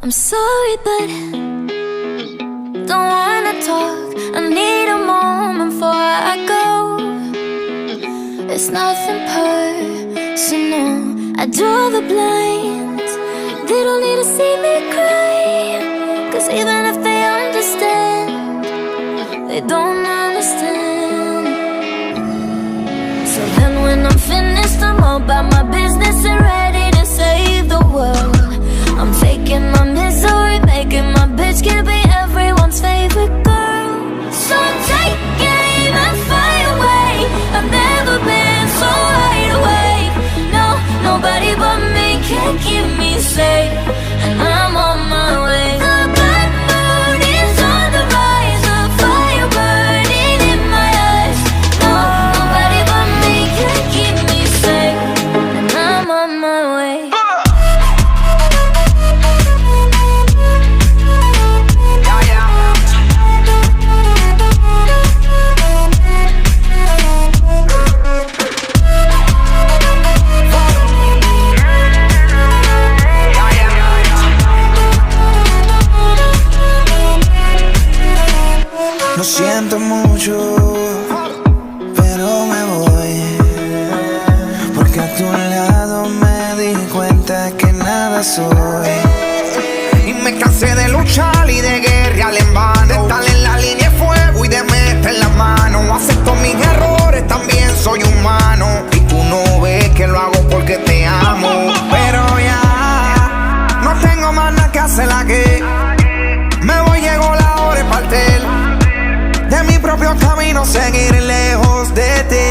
I'm sorry, but don't wanna talk. I need a moment before I go. It's nothing personal. I draw the blinds. They don't need to see me cry, 'cause even if they understand, they don't understand. So then when I'm finished, I'm all about my business and ready to save the world. I'm faking my misery, making my bitch can be everyone's favorite girl. So take aim and fly away. I've never been so wide awake. No, nobody but me can keep me safe, and I'm on my way. The bad mood is on the rise, a fire burning in my eyes. No, nobody but me can keep me safe, and I'm on my way. Lo siento mucho, pero me voy, porque a tu lado me di cuenta que nada soy. Y me cansé de luchar y de guerrear en vano, de estar en la línea de fuego y de meter la mano. Acepto mis errores, también soy humano, y tú no ves que lo hago porque te amo. Pero ya no tengo más nada que hacer aquí. Me voy, llegó la hora de partir de mi propio camino, seguir lejos de ti.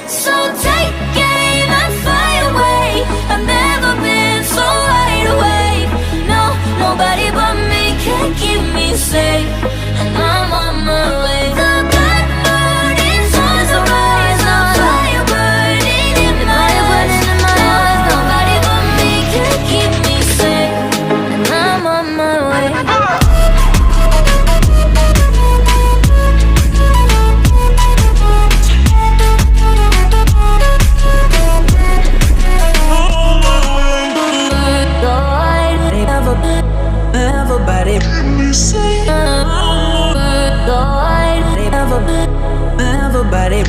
So take aim and fly away. I've never been so wide awake. No, nobody but me can keep me safe, and I'm on my way. The bad mood is on the rise, a fire burning in my eyes. No, nobody but me can keep me safe, and I'm on my way. Everybody, everybody, everybody,